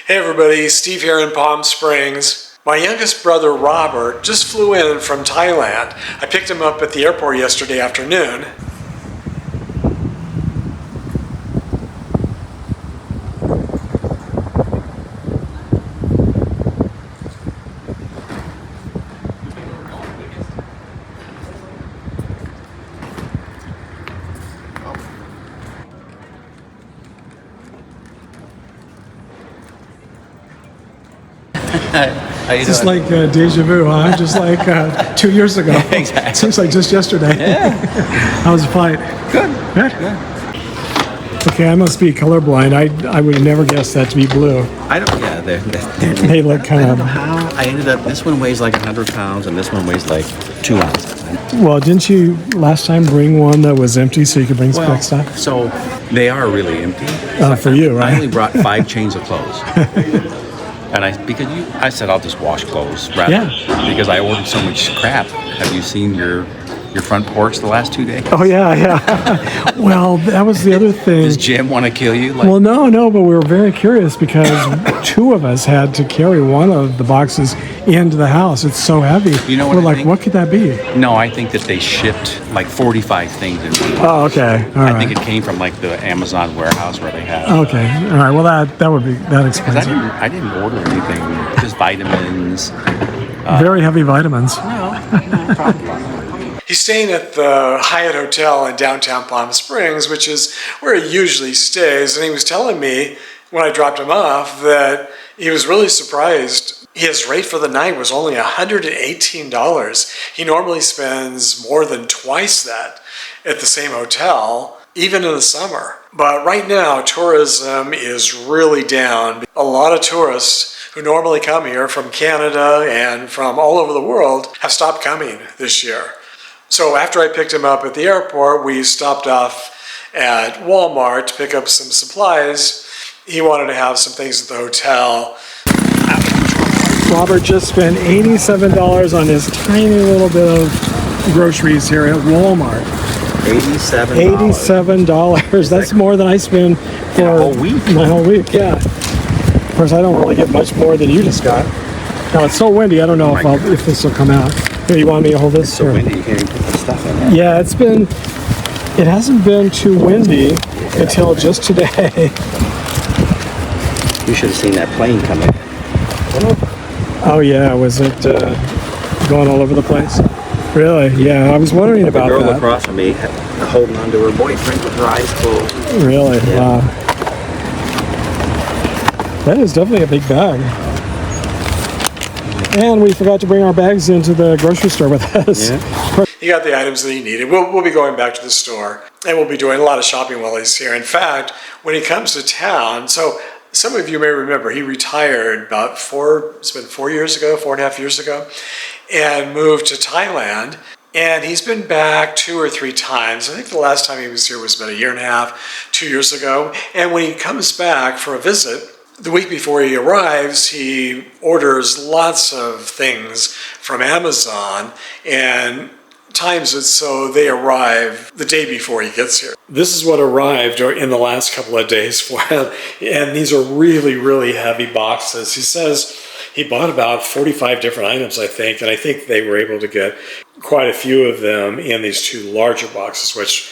Hey everybody, Steve here in Palm Springs. My youngest brother Robert just flew in from Thailand. I picked him up at the airport yesterday afternoon. Just like deja vu, huh? Just like 2 years ago. Exactly. Seems like just yesterday. Yeah. How was the flight? Good. Okay, I must be colorblind. I would never guess that to be blue. I don't. Yeah, They look kind I don't of. know how I ended up. This one weighs like 100 pounds, and this one weighs like 2 ounces. Well, didn't you last time bring one that was empty so you could bring some back stuff? So they are really empty. For you, right? I only brought 5 chains of clothes. And I said I'll just wash clothes because I ordered so much crap. Have you seen your front porch the last 2 days? Oh yeah. Well, that was the other thing. Does Jim want to kill you? Well, no, but we were very curious because 2 of us had to carry one of the boxes into the house. It's so heavy. You know what we're I like, think? what could that be? No, I think that they shipped like 45 things in one. Oh, okay. All right. I think it came from like the Amazon warehouse where they have. Okay. All right. Well, that would be that Because expensive. I didn't order anything, just vitamins. Very heavy vitamins. No problem. He's staying at the Hyatt Hotel in downtown Palm Springs, which is where he usually stays. And he was telling me when I dropped him off that he was really surprised. His rate for the night was only $118. He normally spends more than twice that at the same hotel, even in the summer. But right now, tourism is really down. A lot of tourists who normally come here from Canada and from all over the world have stopped coming this year. So after I picked him up at the airport, we stopped off at Walmart to pick up some supplies. He wanted to have some things at the hotel. Robert just spent $87 on his tiny little bit of groceries here at Walmart. $87. That's more than I spend for my whole week. Yeah. Of course, I don't really get much more than you just got. Now it's so windy. I don't know if this will come out. Here, you want me to hold this? It's so windy, you can't even put the stuff in there. Yeah, it hasn't been too windy until just today. You should have seen that plane coming. Oh yeah, was it going all over the place? Really? Yeah, I was wondering about that. The girl across from me holding on to her boyfriend with her eyes closed. Really? Yeah. Wow. That is definitely a big bag. And we forgot to bring our bags into the grocery store with us. Yeah. He got the items that he needed. We'll be going back to the store, and we'll be doing a lot of shopping while he's here. In fact, when he comes to town, so some of you may remember he retired about 4 years ago, 4.5 years ago, and moved to Thailand. And he's been back 2 or 3 times. I think the last time he was here was about 1.5 years, 2 years ago. And when he comes back for a visit, the week before he arrives, he orders lots of things from Amazon and times it so they arrive the day before he gets here. This is what arrived in the last couple of days for him, and these are really, really heavy boxes. He says he bought about 45 different items, I think, and I think they were able to get quite a few of them in these 2 larger boxes, which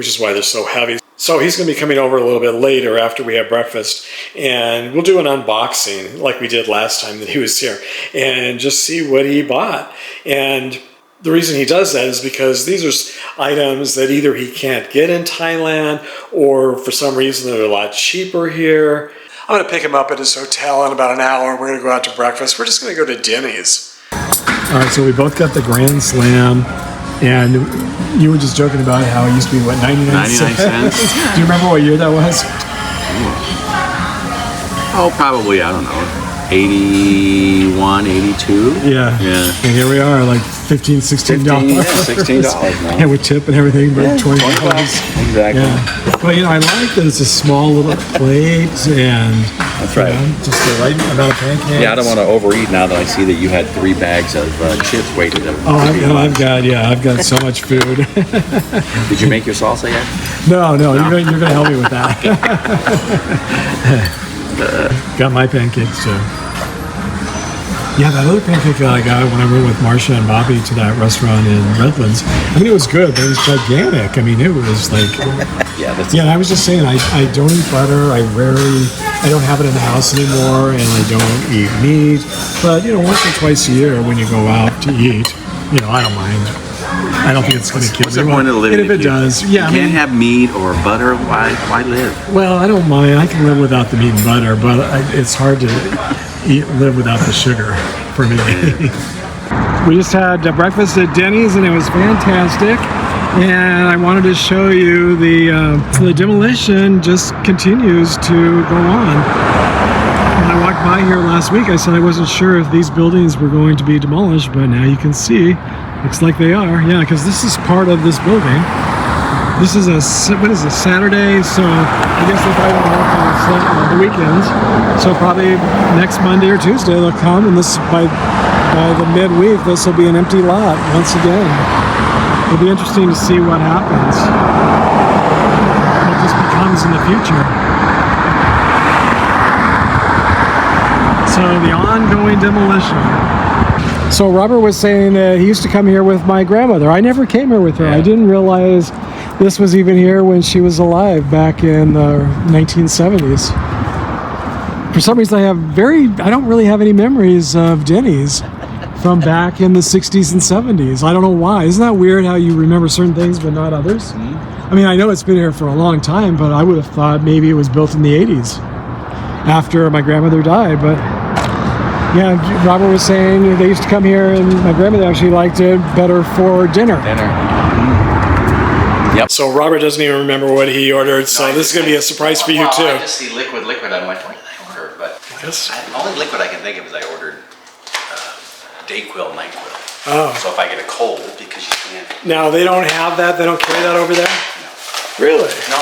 is why they're so heavy. So he's going to be coming over a little bit later after we have breakfast, and we'll do an unboxing like we did last time that he was here and just see what he bought. And the reason he does that is because these are items that either he can't get in Thailand or for some reason they're a lot cheaper here. I'm going to pick him up at his hotel in about an hour. We're going to go out to breakfast. We're just going to go to Denny's. All right, so we both got the Grand Slam. And you were just joking about how it used to be, what, 99 cents? Do you remember what year that was? Oh, probably, I don't know, 81, 82. Yeah. And here we are, like $15, $16. $16 now. And with tip and everything, but $20. Exactly. Yeah. Well, I like that it's a small little plate and that's right. Just the right amount of pancakes. Yeah, I don't want to overeat now that I see that you had 3 bags of chips waiting. I've got so much food. Did you make your salsa yet? No. You're going to help me with that. Got my pancakes too. Yeah, that other pancake that I got when I went with Marcia and Bobby to that restaurant in Redlands, I mean, it was good, but it was gigantic. I mean, it was like... Yeah, and I was just saying, I don't eat butter. I don't have it in the house anymore, and I don't eat meat. But, once or twice a year when you go out to eat, I don't mind. I don't think it's going to kill What's the point of living? And if it does, you can't have meat or butter, why live? Well, I don't mind. I can live without the meat and butter, but it's hard to live without the sugar for me. We just had breakfast at Denny's and it was fantastic. And I wanted to show you the demolition just continues to go on. When I walked by here last week, I said I wasn't sure if these buildings were going to be demolished, but now you can see, looks like they are. Yeah, because this is part of this building. This is Saturday, so I guess they probably don't work on the weekends. So probably next Monday or Tuesday they'll come, and this by the midweek this will be an empty lot once again. It'll be interesting to see what happens, what this becomes in the future. So the ongoing demolition. So Robert was saying that he used to come here with my grandmother. I never came here with her. Yeah. I didn't realize this was even here when she was alive back in the 1970s. For some reason I don't really have any memories of Denny's from back in the 60s and 70s. I don't know why. Isn't that weird how you remember certain things but not others? Mm-hmm. I mean, I know it's been here for a long time, but I would have thought maybe it was built in the 80s after my grandmother died. But yeah, Robert was saying they used to come here and my grandmother actually liked it better for dinner. Yep. So Robert doesn't even remember what he ordered, so this is going to be a surprise for you too. I just see liquid. I'm like, what did I order? But the only liquid I can think of is I ordered Dayquil, NyQuil. Oh. So if I get a cold, because you can't. Now they don't have that. They don't carry that over there. No. Really? No.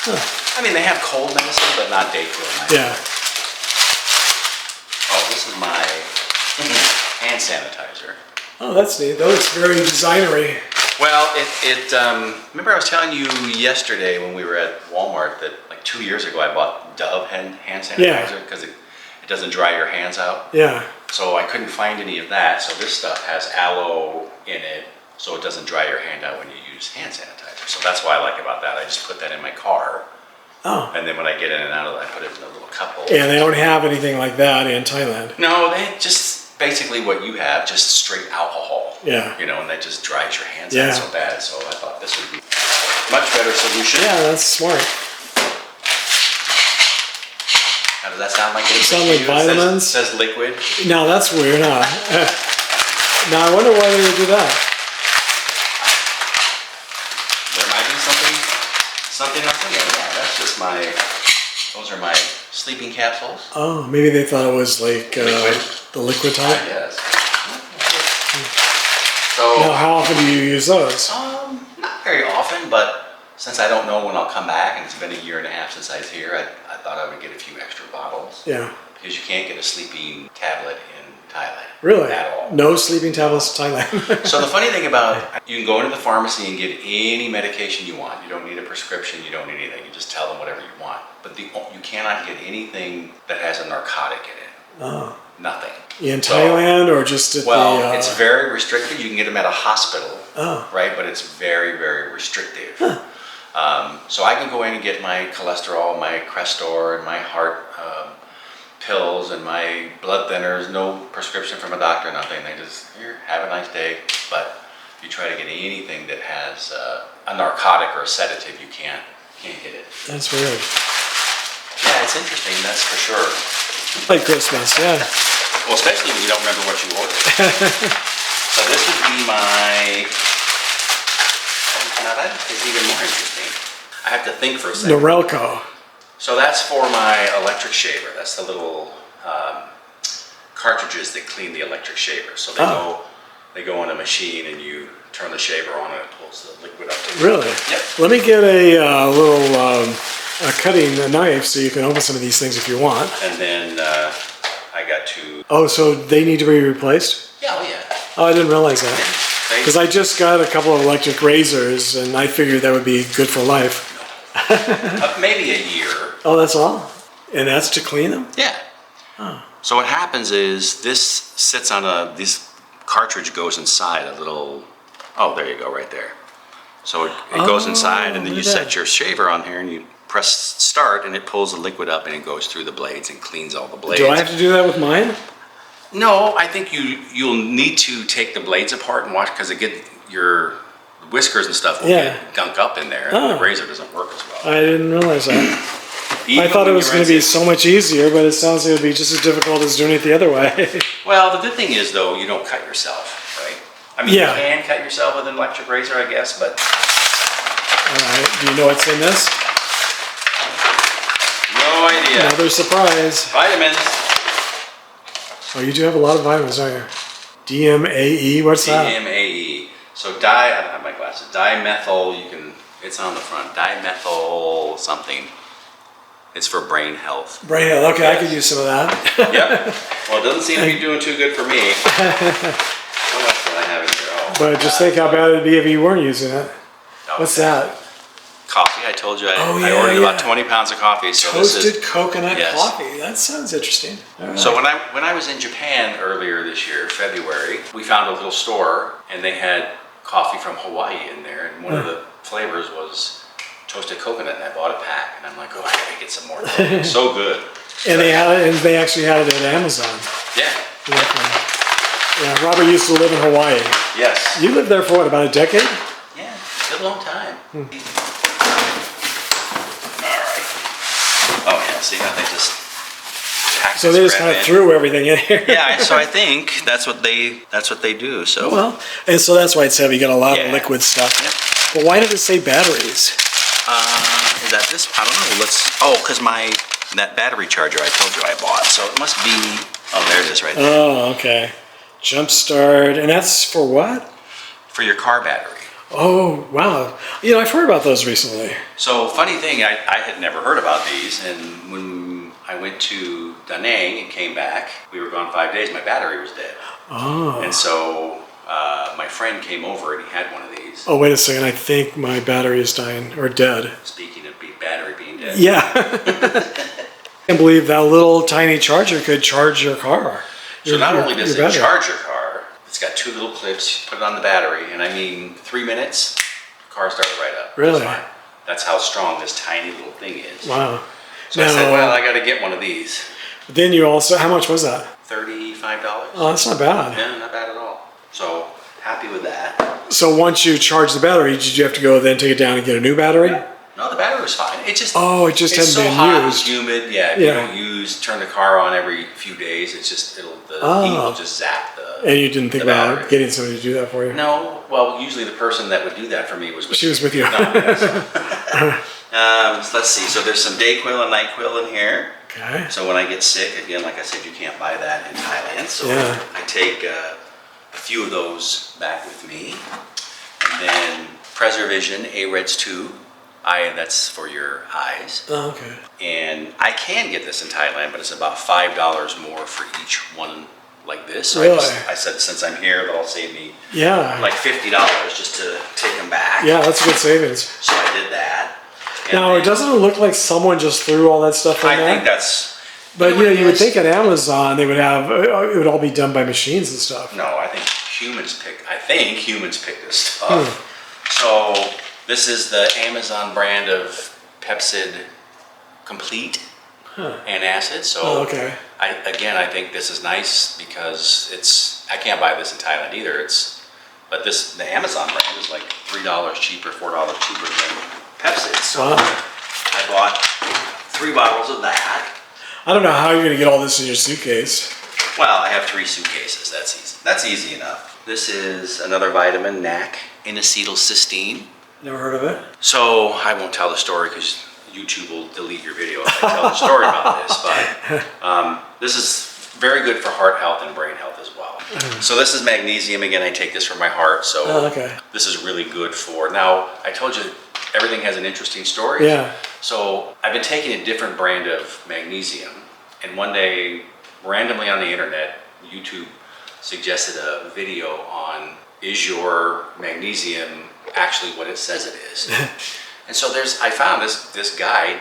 Huh. I mean, they have cold medicine, but not Dayquil, NyQuil. Yeah. Oh, this is my hand sanitizer. Oh, that's neat. That looks very designery. Well, remember I was telling you yesterday when we were at Walmart that like 2 years ago I bought Dove hand sanitizer because it doesn't dry your hands out. Yeah. So I couldn't find any of that. So this stuff has aloe in it, so it doesn't dry your hand out when you use hand sanitizer. So that's what I like about that. I just put that in my car. Oh. And then when I get in and out of it, I put it in a little cup holder. Yeah, they don't have anything like that in Thailand. No, they just basically what you have, just straight alcohol. Yeah. And that just dries your hands out so bad. So I thought this would be a much better solution. Yeah, that's smart. Now, does that sound like it? Sound like vitamins? It says liquid. No, that's weird, huh? Now I wonder why they would do that. There might be something else in there. Yeah, that's just those are my sleeping capsules. Oh, maybe they thought it was like the liquid type. Yes. So now, how often do you use those? Not very often, but since I don't know when I'll come back, and it's been 1.5 years since I was here, I thought I would get a few extra bottles. Yeah. Because you can't get a sleeping tablet in Thailand. Really? At all. No sleeping tablets in Thailand. So the funny thing about you can go into the pharmacy and get any medication you want. You don't need a prescription. You don't need anything. You just tell them whatever you want. But you cannot get anything that has a narcotic in it. Oh. Nothing. In Thailand or just at it's very restricted. You can get them at a hospital. Oh. Right? But it's very, very restrictive. Huh. So I can go in and get my cholesterol, my Crestor, and my heart pills and my blood thinners. No prescription from a doctor, nothing. They just, here, have a nice day. But if you try to get anything that has a narcotic or a sedative, you can't get it. That's weird. Yeah, it's interesting, that's for sure. Like Christmas, yeah. Well, especially when you don't remember what you ordered. So this would be my... Now that is even more interesting. I have to think for a second. Norelco. So that's for my electric shaver. That's the little cartridges that clean the electric shaver. So they go on a machine and you turn the shaver on and it pulls the liquid up. Really? Yep. Let me get a little cutting knife so you can open some of these things if you want. And then I got to... Oh, so they need to be replaced? Yeah, oh yeah. Oh, I didn't realize that. Because I just got a couple of electric razors and I figured that would be good for life. Maybe a year. Oh, that's all? And that's to clean them? Yeah. Oh. So what happens is this sits on this cartridge goes inside a little, oh, there you go, right there. So it goes inside, and then you set your shaver on here and you press start, and it pulls the liquid up and it goes through the blades and cleans all the blades. Do I have to do that with mine? No, I think you'll need to take the blades apart and watch, because it get your whiskers and stuff will get gunk up in there, and the razor doesn't work as well. I didn't realize that. I thought it was going to be so much easier, but it sounds like it would be just as difficult as doing it the other way. Well, the good thing is, though, you don't cut yourself, right? I mean, you can cut yourself with an electric razor, I guess, but... All right. Do you know what's in this? No idea. Another surprise. Vitamins. Oh, you do have a lot of vitamins, don't you? DMAE, what's that? DMAE. So I don't have my glasses. Dimethyl, it's on the front. Dimethyl something. It's for brain health. Brain health, okay, I could use some of that. Yep. Well, it doesn't seem to be doing too good for me. What else did I have in here? Oh, but just think how bad it'd be if you weren't using it. What's that? Coffee. I told you I ordered about 20 pounds of coffee. So Toasted coconut coffee. That sounds interesting. Right. So when I was in Japan earlier this year, February, we found a little store and they had coffee from Hawaii in there, and one of the flavors was toasted coconut, and I bought a pack, and I'm like, oh, I gotta get some more. It's so good. And they had it, and they actually had it at Amazon. Yeah. Yeah, Robert used to live in Hawaii. Yes. You lived there for what, about a decade? Yeah, good long time. All right. Oh yeah, see how they just pack. So they just kind of threw everything in here. Yeah, so I think that's what they do. So well, and so that's why it's heavy. You got a lot of liquid stuff. Yep. But why did it say batteries? Is that this? I don't know. Because that battery charger I told you I bought. So it must be. Oh, there it is, right there. Oh, okay. Jump start, and that's for what? For your car battery. Oh, wow. You know, I've heard about those recently. So, funny thing, I had never heard about these, and when I went to Da Nang and came back, we were gone 5 days, my battery was dead. Oh. And so, my friend came over and he had one of these. Oh, wait a second. I think my battery is dying, or dead. Speaking of battery being dead. Yeah. I can't believe that little tiny charger could charge your car. So not only does it charge your car, it's got two little clips, you put it on the battery, and I mean 3 minutes, the car started right up. Really? That's how strong this tiny little thing is. Wow. So I said, well, I got to get one of these. Then you also, how much was that? $35. Oh, that's not bad. Yeah, not bad at all. So happy with that. So once you charge the battery, did you have to go then take it down and get a new battery? No, the battery was fine. It just hadn't so been hot used. And humid. Yeah, if you don't turn the car on every few days, it's just the heat will just zap the. And you didn't think about getting somebody to do that for you? No. Well, usually the person that would do that for me was. She was with you. So let's see. So there's some Dayquil and NyQuil in here. Okay. So when I get sick, again, like I said, you can't buy that in Thailand. So I take a few of those back with me, and then Preservision A-Reds 2. That's for your eyes. Oh, okay. And I can get this in Thailand, but it's about $5 more for each one like this. So really? I said, since I'm here, that'll save me like $50 just to take them back. Yeah, that's a good savings. So I did that. Now, it doesn't look like someone just threw all that stuff in there. I think that's... But you would think at Amazon they would have, it would all be done by machines and stuff. No, I think humans pick this stuff. So... This is the Amazon brand of Pepsid Complete Antacid. So I think this is nice because I can't buy this in Thailand either. But the Amazon brand is like $3 cheaper, $4 cheaper than Pepsid. So I bought 3 bottles of that. I don't know how you're gonna get all this in your suitcase. Well, I have 3 suitcases. That's easy. That's easy enough. This is another vitamin, NAC, N-acetylcysteine. Never heard of it. So I won't tell the story because YouTube will delete your video if I tell the story about this. But this is very good for heart health and brain health as well. So this is magnesium. Again, I take this for my heart. So this is really good for... Now, I told you everything has an interesting story. Yeah. So I've been taking a different brand of magnesium. And one day, randomly on the internet, YouTube suggested a video on, is your magnesium actually what it says it is? And so I found this guy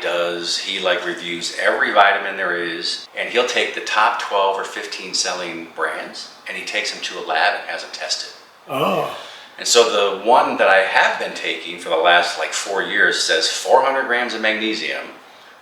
he like reviews every vitamin there is, and he'll take the top 12 or 15 selling brands, and he takes them to a lab and has them tested. Oh. And so the one that I have been taking for the last like 4 years says 400 grams of magnesium.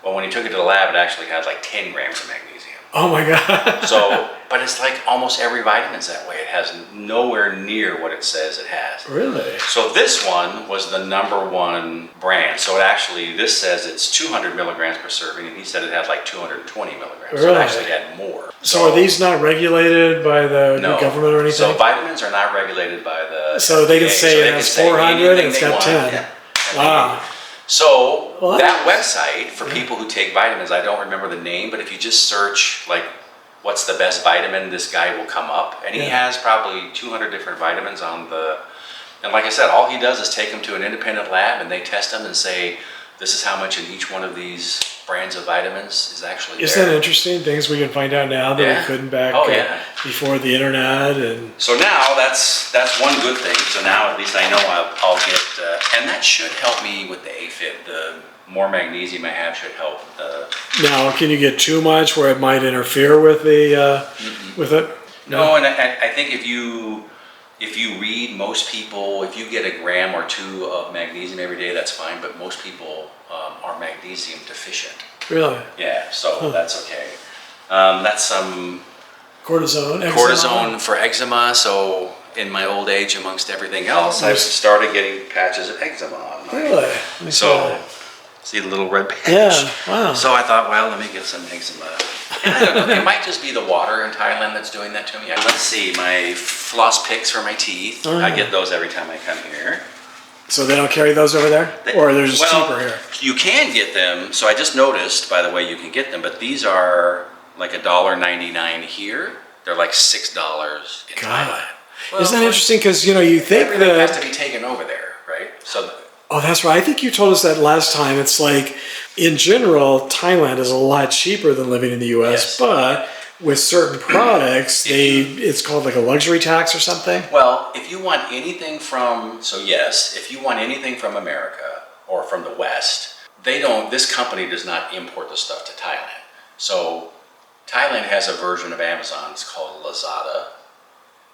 Well, when he took it to the lab, it actually had like 10 grams of magnesium. Oh my God. So, but it's like almost every vitamin's that way. It has nowhere near what it says it has. Really? So this one was the #1 brand. So this says it's 200 milligrams per serving, and he said it had like 220 milligrams. Really? So it actually had more. So are these not regulated by the government or anything? So vitamins are not regulated by the So they can FDA, say it has 400 and it's got 10. Yeah. Wow. So Well, that website for people who take vitamins, I don't remember the name, but if you just search like what's the best vitamin, this guy will come up, and he has probably 200 different vitamins on and like I said, all he does is take them to an independent lab and they test them and say, this is how much in each one of these brands of vitamins is actually there. Isn't that interesting? Things we can find out now that we couldn't back before the internet. And so now that's one good thing. So now at least I know I'll get, and that should help me with the AFib. The more magnesium I have should help. Now, can you get too much where it might interfere with the with it? No, and I think if you read most people, if you get a gram or two of magnesium every day, that's fine. But most people are magnesium deficient. Really? Yeah, so that's okay. That's some cortisone for eczema. So in my old age, amongst everything else, I've started getting patches of eczema on my. Really? So see the little red patch? Yeah. Wow. So I thought, well, let me get some eczema. And I don't know, it might just be the water in Thailand that's doing that to me. Let's see, my floss picks for my teeth. I get those every time I come here. So they don't carry those over there? Or they're just cheaper here? You can get them. So I just noticed, by the way, you can get them. But these are like $1.99 here. They're like $6 in Thailand. Well, isn't that interesting? Because, you think everything that has to be taken over there, right? So. Oh, that's right. I think you told us that last time. It's like, in general, Thailand is a lot cheaper than living in the U.S., but with certain products, it's called like a luxury tax or something? Well, if you want anything if you want anything from America or from the West, this company does not import the stuff to Thailand. So Thailand has a version of Amazon, it's called Lazada,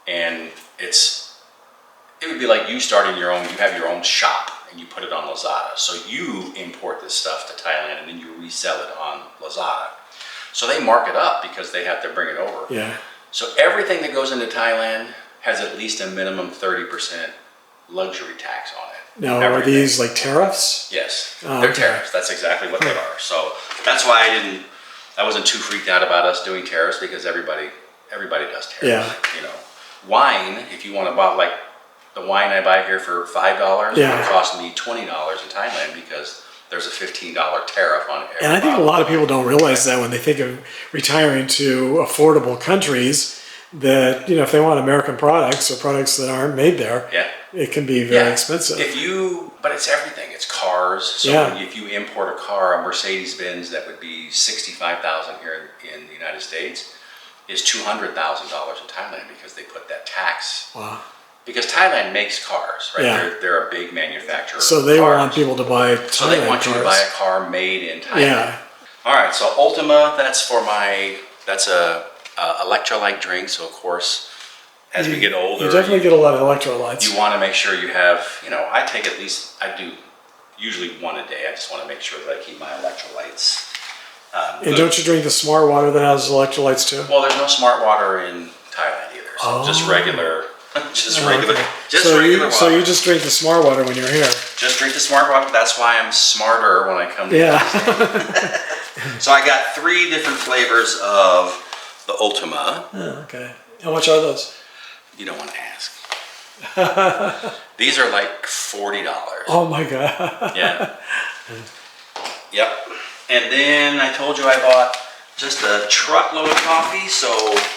and it would be like you starting you have your own shop, and you put it on Lazada. So you import this stuff to Thailand and then you resell it on Lazada. So they mark it up because they have to bring it over. Yeah. So everything that goes into Thailand has at least a minimum 30% luxury tax on it. Now, are these like tariffs? Yes, they're tariffs. That's exactly what they are. So that's why I wasn't too freaked out about us doing tariffs, because everybody does tariffs. Yeah. Wine, if you want to buy like the wine I buy here for $5, it would cost me $20 in Thailand because there's a $15 tariff on every And I think a lot of people don't realize that when they think of retiring to affordable countries, that, if they want American products or products that aren't made there, it can be very expensive. But it's everything. It's cars. So if you import a car, a Mercedes-Benz that would be $65,000 here in the United States is $200,000 in Thailand because they put that tax. Wow. Because Thailand makes cars, right? Yeah. They're a big manufacturer. So they want people to buy Thailand So they want you to buy a car made in Thailand. Yeah. All right. So Ultima, that's a electrolyte drink. So of course, as we get older, you definitely get a lot of electrolytes. You want to make sure you have, I do usually one a day. I just want to make sure that I keep my electrolytes. And don't you drink the smart water that has electrolytes too? Well, there's no smart water in Thailand either. So just regular. Regular water. So you just drink the smart water when you're here. Just drink the smart water. That's why I'm smarter when I come to So I got 3 different flavors of the Ultima. Oh, okay. How much are those? You don't want to ask. These are like $40. Oh my God. Yeah. Yep. And then I told you I bought just a truckload of coffee, so.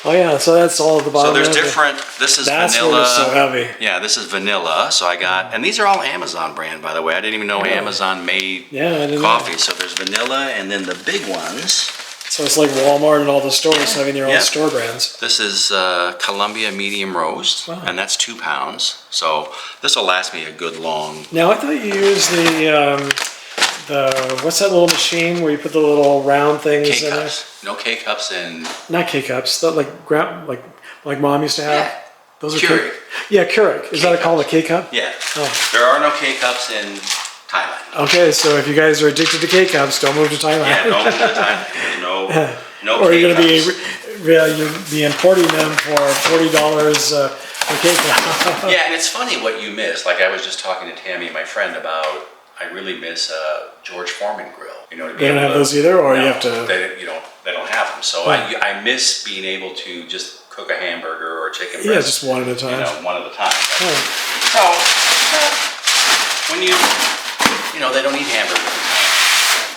Oh yeah, so that's all at the bottom. So there's different. This is vanilla. That's why it's so heavy. Yeah, this is vanilla. So I got, and these are all Amazon brand, by the way. I didn't even know Amazon made coffee. So there's vanilla, and then the big ones. So it's like Walmart and all the stores having their own store brands. This is Columbia medium roast, and that's 2 pounds. So this will last me a good long. Now I thought you used the what's that little machine where you put the little round things in there? K-cups. No K-cups and... Not K-cups. Like Mom used to have. Yeah. Those are Keurig. Yeah, Keurig. Is that called a K-cup? Yeah. Oh. There are no K-cups in Thailand. Okay, so if you guys are addicted to K-cups, don't move to Thailand. Yeah, don't move to Thailand. There's no or you're K-cups. you'll be importing them for $40 a K-cup. Yeah, and it's funny what you miss. Like I was just talking to Tammy, my friend, about I really miss George Foreman grill. You know what I mean? They don't have those either, or no, you have to. They don't have them. So I miss being able to just cook a hamburger or chicken breast. Yeah, just one at a time. One at a time. Oh. So when they don't eat hamburgers.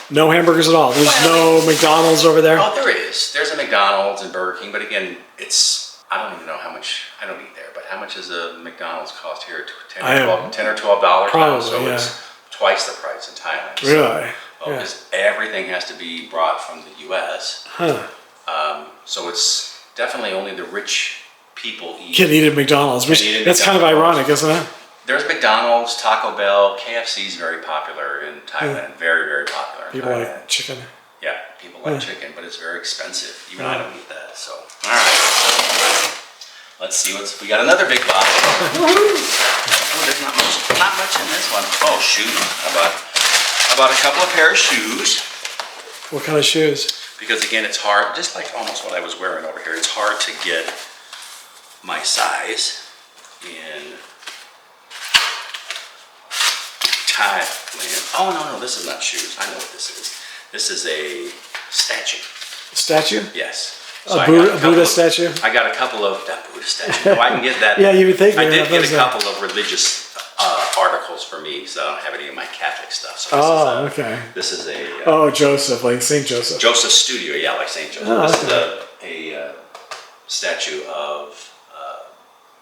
No hamburgers at all. There's no McDonald's over there. Oh, there is. There's a McDonald's and Burger King, but again, I don't even know how much. I don't eat there, but how much does a McDonald's cost here? $10 or $12. Probably, so it's twice the price in Thailand. Really? Because everything has to be brought from the U.S. Huh. So it's definitely only the rich people can eat at McDonald's. That's kind of ironic, isn't it? There's McDonald's, Taco Bell, KFC is very popular in Thailand. Very, very popular. People like chicken. Yeah, people like chicken, but it's very expensive. Even I don't eat that. So, all right. Let's see we got another big box. Oh, there's not much in this one. Oh, shoes. I bought a couple of pair of shoes. What kind of shoes? Because again, it's hard, just like almost what I was wearing over here, it's hard to get my size in Thailand. Oh, no, this is not shoes. I know what this is. This is a statue. Statue? Yes. So a Buddha statue? I got a couple of, that Buddha statue. No, I can get that. Yeah, you would think. I did get a couple of religious articles for me, because I don't have any of my Catholic stuff. So okay. This is a... Joseph, like St. Joseph. Joseph's Studio, yeah, like St. Joseph. Oh, this is a statue of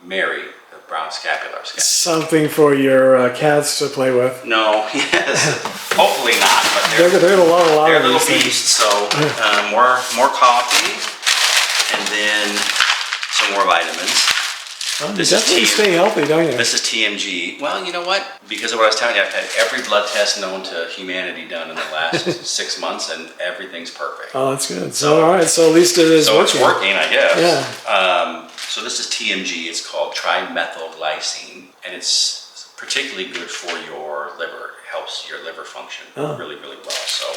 Mary, the brown scapular statue. Something for your cats to play with. No, yes. Hopefully not, but they're a lot they're of little these beasts, so more coffee, and then some more vitamins. Oh, you definitely stay healthy, don't you? This is TMG. Well, you know what? Because of what I was telling you, I've had every blood test known to humanity done in the last 6 months, and everyth's perfect. Oh, that's good. So, all right. So at least it is working. So it's working, I guess. Yeah. So this is TMG. It's called trimethylglycine, and it's particularly good for your liver. It helps your liver function really, really well. So,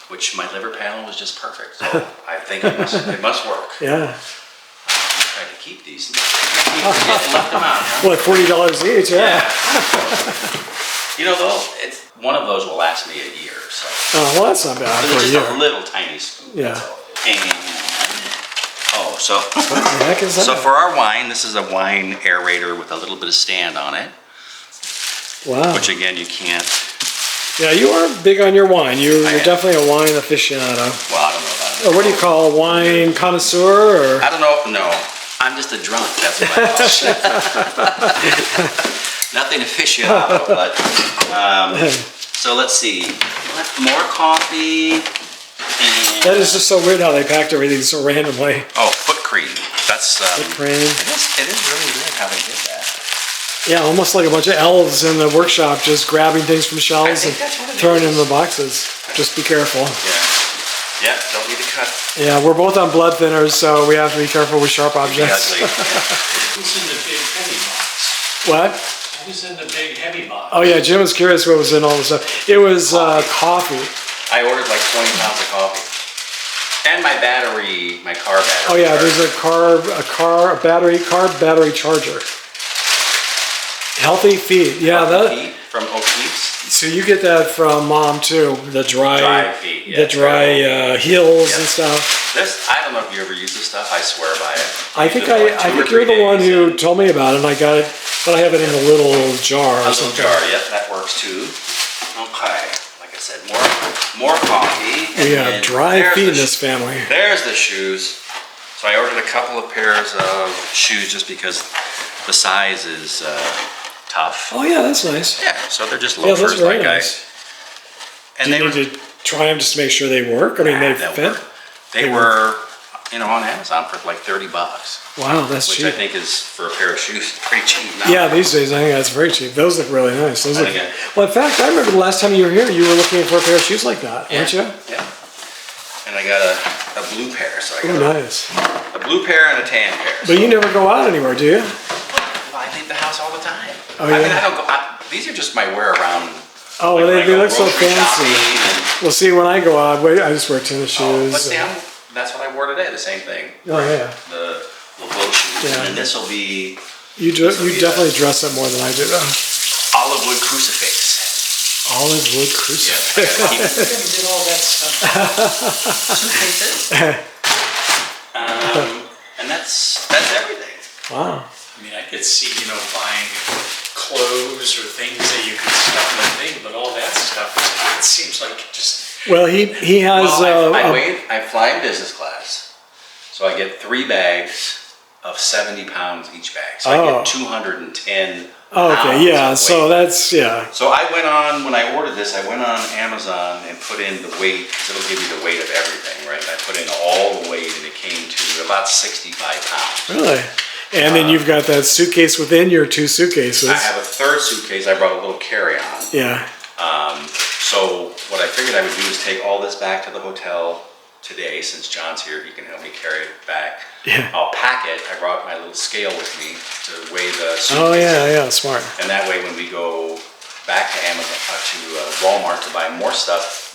which my liver panel was just perfect. So I think it must work. Yeah. Try to keep these. Left them out. Huh? What, $40 each? Yeah. Though, it's one of those will last me a year. So. Oh, well, that's not bad for a year. Just a little tiny spoon. Yeah. So what the heck is that? So for our wine, this is a wine aerator with a little bit of stand on it. Wow. Which again, you can't. Yeah, you are big on your wine. You're definitely a wine aficionado. Well, I don't know about it. Or what do you call a wine connoisseur? Or? I don't know. No, I'm just a drunk. That's what I call it. Nothing aficionado, but so let's see. More coffee. That is just so weird how they packed everything so randomly. Oh, foot cream. That's foot cream. It is really weird how they did that. Yeah, almost like a bunch of elves in the workshop just grabbing things from shelves and throwing them in the boxes. Just be careful. Yeah, don't need to cut. Yeah, we're both on blood thinners, so we have to be careful with sharp objects. Who's in the big heavy box? What? Who's in the big heavy box? Oh yeah, Jim was curious what was in all the stuff. It was coffee. I ordered like 20 pounds of coffee. And my battery, my car battery. Oh yeah, there's a carb battery charger. Healthy feet. Yeah, feet from O'Keefe's. So you get that from Mom too, the dry feet, the dry heels and stuff. This, I don't know if you ever use this stuff. I swear by it. I think you're the one who told me about it, and I got it, but I have it in a little jar. A little jar, yep, that works too. Okay, like I said, more coffee. We have dry feet in this family. There's the shoes. So I ordered a couple of pairs of shoes just because the size is tough. Oh yeah, that's nice. Yeah, so they're just loafers like nice. And do you need to try them just to make sure they work? I mean, they fit? They were on Amazon for like $30, Wow, that's which cheap. I think is for a pair of shoes pretty cheap now. Yeah, these days I think that's very cheap. Those look really nice. Those I look. think Well, in fact, I remember the last time you were here, you were looking for a pair of shoes like that, weren't you? Yeah. And I got a blue pair, so I Oh, got nice. a blue pair and a tan pair. But you never go out anywhere, do you? Well, I leave the house all the time. Oh, I mean, yeah? I don't go. These are just my wear around. Oh, like, well, when I they go look so grocery fancy. shopping Well, see, when I go out, I just wear tennis shoes. But see, that's what I wore today. The same thing. Oh, yeah. The little boat shoes, Yeah. and then this will be You definitely dress up more than I do, though. olive wood crucifix. Olive wood Yeah, crucifix. I gotta keep Who did all that stuff? suitcases. And that's everything. Wow. I mean, I could see, buying clothes or things that you could stuff in the thing, but all that stuff, it seems like just, Well, he has. Well, I fly in business class, so I get 3 bags of 70 pounds each bag. So I Oh. get 210 Oh, okay, pounds yeah. of So weight. that's So I went on, when I ordered this, I went on Amazon and put in the weight, because it'll give you the weight of everything, right? And I put in all the weight and it came to about 65 pounds. really. And then you've got that suitcase within your 2 suitcases. I have a third suitcase, I brought a little carry-on. Yeah. So what I figured I would do is take all this back to the hotel today, since John's here, he can help me carry it back. Yeah. I'll pack it. I brought my little scale with me to weigh the suitcase. Oh yeah, smart. And that way when we go back to Amazon, to Walmart to buy more stuff,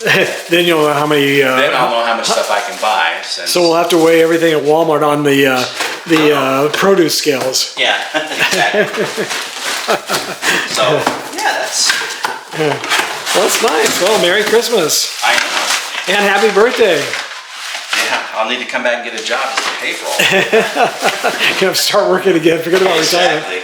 Then you'll know how many. then I'll know how much stuff I can buy. Since, So we'll have to weigh everything at Walmart on the produce scales. yeah, exactly. So, yeah, that's, Well, that's nice. Well, Merry Christmas I know. and Happy Birthday. Yeah, I'll need to come back and get a job just to pay for all that. You have to start working again. Forget about retirement. Exactly.